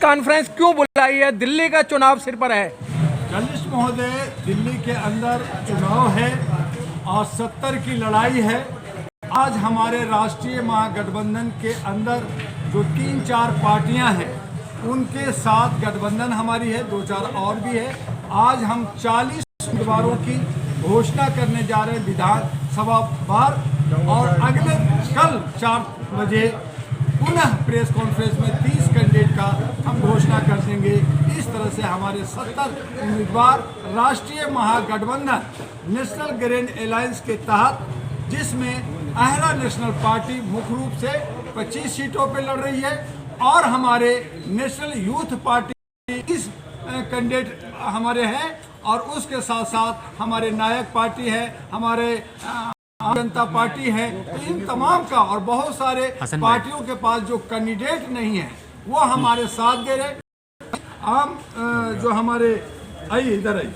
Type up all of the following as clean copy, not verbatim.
Conference क्यों बुलाई है? दिल्ली का चुनाव सिर पर है। जर्नलिस्ट महोदय, दिल्ली के अंदर चुनाव है और 70 की लड़ाई है। आज हमारे राष्ट्रीय महागठबंधन के अंदर जो 3-4 पार्टियां हैं उनके साथ गठबंधन हमारी है, 2-4 और भी है। आज हम 40 उम्मीदवारों की घोषणा करने जा रहे हैं विधानसभा बार, और अगले कल 4 बजे पुनः प्रेस कॉन्फ्रेंस में 30 कैंडिडेट का हम घोषणा कर देंगे। इस तरह से हमारे 70 उम्मीदवार राष्ट्रीय महागठबंधन नेशनल ग्रैंड अलायंस के तहत, जिसमें अहरा नेशनल पार्टी मुख्य रूप से 25 सीटों पर लड़ रही है और हमारे नेशनल यूथ पार्टी 30 कैंडिडेट हमारे हैं, और उसके साथ साथ हमारे नायक पार्टी है, हमारे जनता पार्टी है। तो इन तमाम का और बहुत सारे पार्टियों के पास जो कैंडिडेट नहीं है वो हमारे साथ दे रहे। हम जो हमारे इधर आई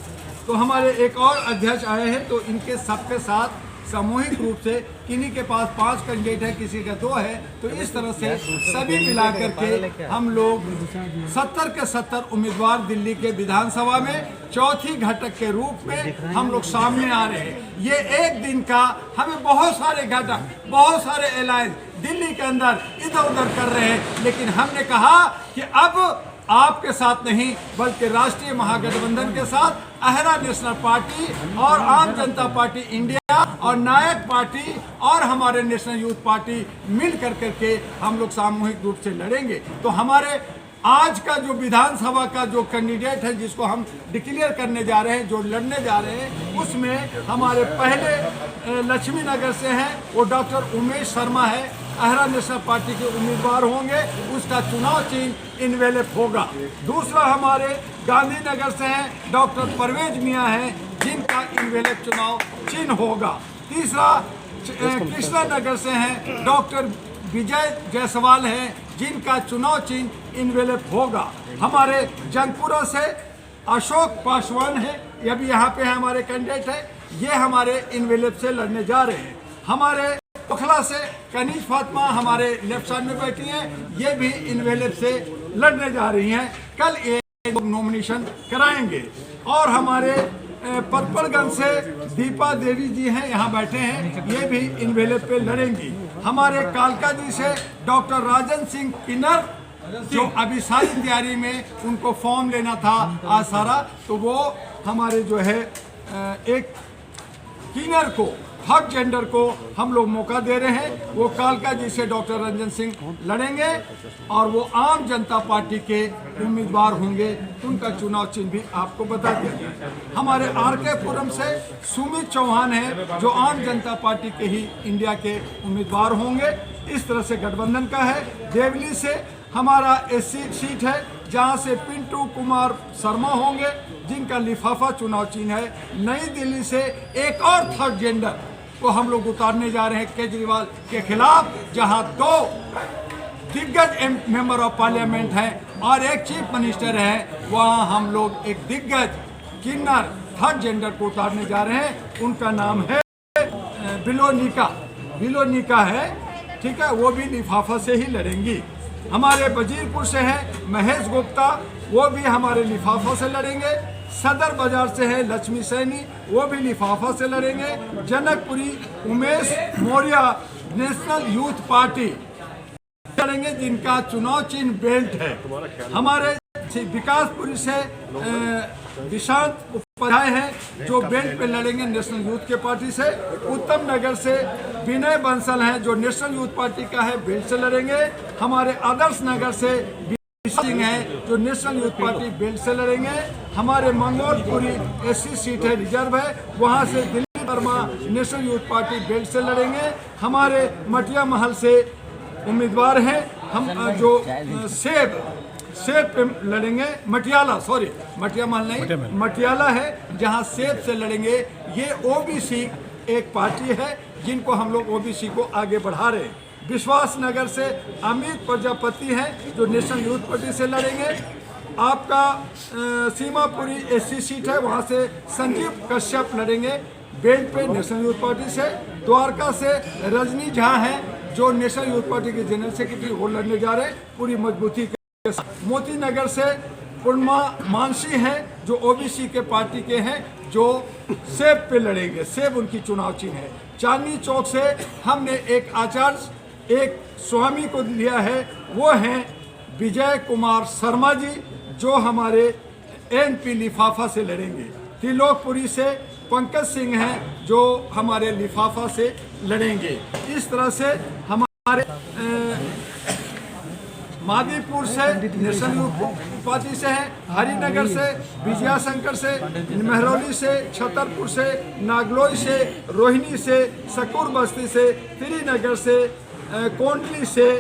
तो हमारे एक और अध्यक्ष आए हैं, तो इनके सबके साथ सामूहिक रूप से किन्हीं के पास 5 कैंडिडेट है, किसी का 2 है, तो इस तरह से सभी मिलाकर के हम लोग 70 के 70 उम्मीदवार दिल्ली के विधानसभा में चौथी घटक के रूप में हम लोग सामने आ रहे हैं। ये एक दिन का हमें बहुत सारे घटक, बहुत सारे अलायंस दिल्ली के अंदर इधर उधर कर रहे हैं, लेकिन हमने कहा कि अब आपके साथ नहीं बल्कि राष्ट्रीय महागठबंधन के साथ अहरा नेशनल पार्टी और आम जनता पार्टी इंडिया और नायक पार्टी और हमारे नेशनल यूथ पार्टी मिल करके हम लोग सामूहिक रूप से लड़ेंगे। तो हमारे आज का जो विधानसभा का जो कैंडिडेट है जिसको हम डिक्लेयर करने जा रहे हैं, जो लड़ने जा रहे हैं, उसमें हमारे पहले लक्ष्मी नगर से हैं वो डॉक्टर उमेश शर्मा है, अहरा नेशनल पार्टी के उम्मीदवार होंगे, उसका चुनाव चिन्ह इनवेलप होगा। दूसरा हमारे गांधीनगर से हैं डॉक्टर परवेज मियां हैं, जिनका इनवेलप चुनाव चिन्ह होगा। तीसरा कृष्णा नगर से हैं डॉक्टर विजय जायसवाल हैं, जिनका चुनाव चिन्ह इनवेलप होगा। हमारे जंगपुरा से अशोक पासवान है, ये भी यहाँ पे हमारे कैंडिडेट है, ये हमारे इनवेलप से लड़ने जा रहे हैं। हमारे ओखला से कनीज फातिमा हमारे लेफ्ट साइड में बैठी हैं, ये भी इनवेलप से लड़ने जा रही हैं। कल ये नॉमिनेशन कराएंगे। और हमारे पटपड़गंज से दीपा देवी जी हैं, यहाँ बैठे हैं, ये भी इनवेलप पे लड़ेंगी। हमारे कालका जी से डॉक्टर राजन सिंह किन्नर, जो अभी सारी तैयारी में उनको फॉर्म लेना था आज सारा, तो वो हमारे जो है एक किन्नर को, थर्ड जेंडर को हम लोग मौका दे रहे हैं। वो कालका जी से डॉक्टर रंजन सिंह लड़ेंगे और वो आम जनता पार्टी के उम्मीदवार होंगे, उनका चुनाव चिन्ह भी आपको बता दिया गया। हमारे आरके पुरम से सुमित चौहान हैं, जो आम जनता पार्टी के ही इंडिया के उम्मीदवार होंगे। इस तरह से गठबंधन का है। देवली से हमारा एससी सीट है, जहां से पिंटू कुमार शर्मा होंगे, जिनका लिफाफा चुनाव चिन्ह है। नई दिल्ली से एक और थर्ड जेंडर को हम लोग उतारने जा रहे हैं केजरीवाल के खिलाफ, जहां 2 दिग्गज मेंबर ऑफ पार्लियामेंट हैं और एक चीफ मिनिस्टर है, वहां हम लोग एक दिग्गज किन्नर थर्ड जेंडर को उतारने जा रहे हैं। उनका नाम है बिलोनिका है, ठीक है, वो भी लिफाफा से ही लड़ेंगी। हमारे वजीरपुर से हैं महेश गुप्ता, वो भी हमारे लिफाफा से लड़ेंगे। सदर बाजार से है लक्ष्मी सैनी, वो भी लिफाफा से लड़ेंगे। Janakpuri Umesh Maurya national youth party लड़ेंगे, जिनका चुनाव चिन्ह बेल्ट है। हमारे विकासपुरी से विशांत उपाध्याय हैं, जो बेल्ट पे लड़ेंगे नेशनल यूथ के पार्टी से। उत्तम नगर से विनय बंसल हैं, जो नेशनल यूथ पार्टी का है, बेल्ट से लड़ेंगे। हमारे आदर्श नगर से सिंह हैं, जो नेशनल यूथ पार्टी बेल्ट से लड़ेंगे। हमारे मंगोलपुरी एससी सीट है, रिजर्व है, वहां से Dilip Verma national youth party belt से लड़ेंगे। हमारे मटिया महल से उम्मीदवार हैं हम, जो सेब पे लड़ेंगे। मटिया महल नहीं, मटियाला है, जहां सेब से लड़ेंगे। ये ओबीसी एक पार्टी है, जिनको हम लोग ओबीसी को आगे बढ़ा रहे हैं। विश्वास नगर से अमित प्रजापति हैं, जो नेशनल यूथ पार्टी से लड़ेंगे। आपका सीमापुरी एससी सीट है, वहां से संजीव कश्यप लड़ेंगे बेल्ट पे नेशनल यूथ पार्टी से। द्वारका से रजनी झा हैं, जो नेशनल यूथ पार्टी के जनरल सेक्रेटरी, वो लड़ने जा रहे हैं पूरी मजबूती मोती नगर से पूर्णिमा मानसी हैं जो ओबीसी के पार्टी के हैं, जो सेब पे लड़ेंगे, सेब उनकी चुनाव चिन्ह है। चांदनी चौक से हमने एक आचार्य, एक स्वामी को लिया है, वो हैं विजय कुमार शर्मा जी, जो हमारे एनपी लिफाफा से लड़ेंगे। त्रिलोकपुरी से पंकज सिंह हैं जो हमारे लिफाफा से लड़ेंगे। इस तरह से हमारे मादीपुर से नेशनल पार्टी से है, हरिनगर से विजया शंकर से, महरौली से, छतरपुर से, नागलोई से, रोहिणी से, सकूर बस्ती से, त्रिनगर से, कोंडली से,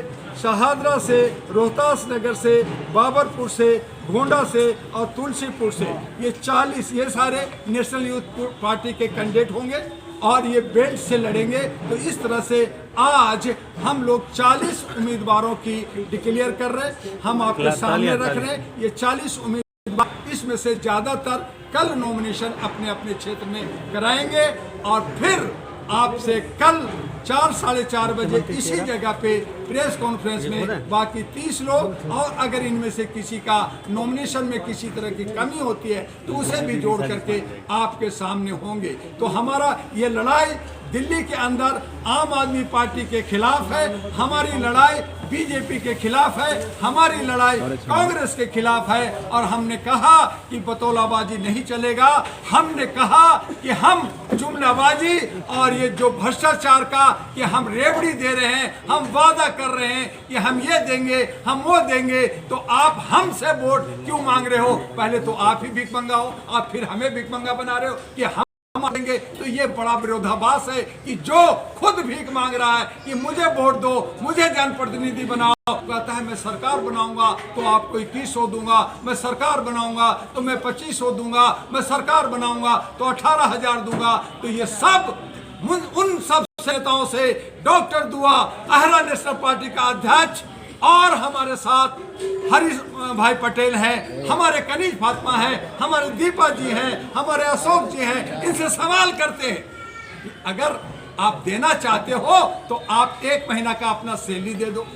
शहादरा से, रोहतास नगर से, बाबरपुर से, गोंडा से और तुलसीपुर से, ये 40 ये सारे नेशनल यूथ पार्टी के कैंडिडेट होंगे और ये बेल्ट से लड़ेंगे। तो इस तरह से आज हम लोग 40 उम्मीदवारों की डिक्लेयर कर रहे हैं, हम आपके सामने रख रहे हैं। ये 40 उम्मीदवार, इसमें से ज़्यादातर कल नॉमिनेशन अपने अपने क्षेत्र में कराएंगे और फिर आपसे कल 4 साढ़े 4 बजे इसी जगह पे प्रेस कॉन्फ्रेंस में बाकी 30 लोग, और अगर इनमें से किसी का नॉमिनेशन में किसी तरह की कमी होती है तो उसे भी जोड़ करके आपके सामने होंगे। तो हमारा ये लड़ाई दिल्ली के अंदर आम आदमी पार्टी के खिलाफ है, हमारी लड़ाई बीजेपी के खिलाफ है, हमारी लड़ाई कांग्रेस के खिलाफ है। और हमने कहा कि बतौलाबाजी नहीं चलेगा, हमने कहा कि हम जुमलाबाजी और ये जो भ्रष्टाचार का कि हम रेवड़ी दे रहे हैं, हम वादा कर रहे हैं कि हम ये देंगे, हम वो देंगे, तो आप हमसे वोट क्यों मांग रहे हो? पहले तो आप ही भिखमंगा हो, आप फिर हमें भिखमंगा बना रहे हो कि हम मांगेंगे। तो ये बड़ा विरोधाभास है कि जो खुद भीख मांग रहा है कि मुझे वोट दो, मुझे जनप्रतिनिधि बनाओ, कहता है मैं सरकार बनाऊंगा तो आपको 2100 दूंगा, मैं सरकार बनाऊंगा तो मैं 2500 दूंगा, मैं सरकार बनाऊंगा तो 18,000 दूंगा। तो ये सब उन सब नेताओं से डॉक्टर दुआ, अहरा नेशनल पार्टी का अध्यक्ष, और हमारे साथ हरी भाई पटेल हैं, हमारे कनीज फातिमा हैं, हमारे दीपा जी हैं, हमारे अशोक जी हैं, इनसे सवाल करते हैं अगर आप देना चाहते हो तो आप 1 महीना का अपना सैलरी दे दो,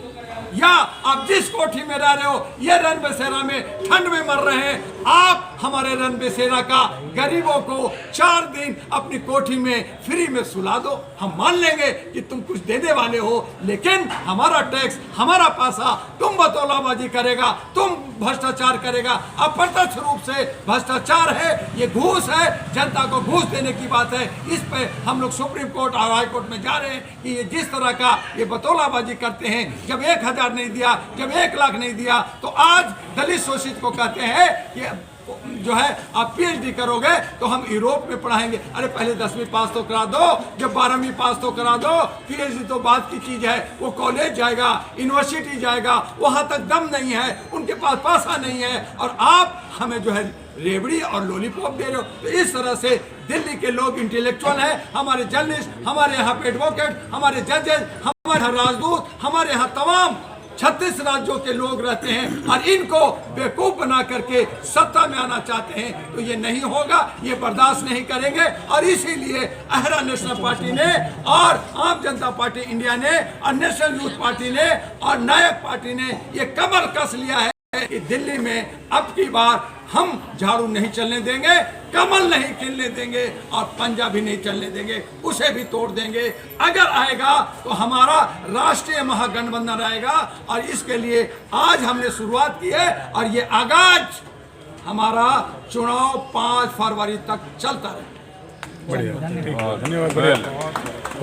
या आप जिस कोठी में रह रहे हो, ये रन बसेरा में ठंड में मर रहे हैं, आप हमारे रन बसेरा का गरीबों को 4 दिन अपनी कोठी में फ्री में सुला दो। हम मान लेंगे कि तुम कुछ देने वाले हो, लेकिन हमारा टैक्स, हमारा पैसा तुम बतौलाबाजी करेगा, तुम भ्रष्टाचार करेगा। अप्रत्यक्ष रूप से भ्रष्टाचार है, ये घूस है, जनता को घूस देने की बात है। इस पे हम लोग सुप्रीम कोर्ट और हाई कोर्ट में जा रहे हैं कि ये जिस तरह का ये बतौलाबाजी करते हैं, जब 1,000 नहीं दिया, जब 1 लाख नहीं दिया, तो आज दलित शोषित को कहते हैं कि जो है आप पीएचडी करोगे तो हम यूरोप में पढ़ाएंगे। अरे पहले 10वीं पास तो करा दो, जब 12वीं पास तो करा दो, पीएचडी तो बात की चीज है। वो कॉलेज जाएगा, यूनिवर्सिटी जाएगा, वहां तक दम नहीं है, उनके पास पैसा नहीं है, और आप हमें जो है रेवड़ी और लॉलीपॉप दे रहे हो। तो इस तरह से दिल्ली के लोग इंटेलेक्चुअल हैं, हमारे जर्नलिस्ट, हमारे यहाँ पे एडवोकेट, हमारे जजेस, हमारे यहाँ राजदूत, हमारे यहाँ तमाम 36 राज्यों के लोग रहते हैं, और इनको बेवकूफ बना करके सत्ता में आना चाहते हैं। तो ये नहीं होगा, ये बर्दाश्त नहीं करेंगे। और इसीलिए अहरा नेशनल पार्टी ने और आम जनता पार्टी इंडिया ने और नेशनल यूथ पार्टी ने और नायक पार्टी ने ये कमर कस लिया है कि दिल्ली में अब की बार हम झाड़ू नहीं चलने देंगे, कमल नहीं खिलने देंगे, और पंजा भी नहीं चलने देंगे, उसे भी तोड़ देंगे। अगर आएगा तो हमारा राष्ट्रीय महागठबंधन आएगा, और इसके लिए आज हमने शुरुआत की है, और ये आगाज हमारा चुनाव 5 फरवरी तक चलता रहे। धन्यवाद।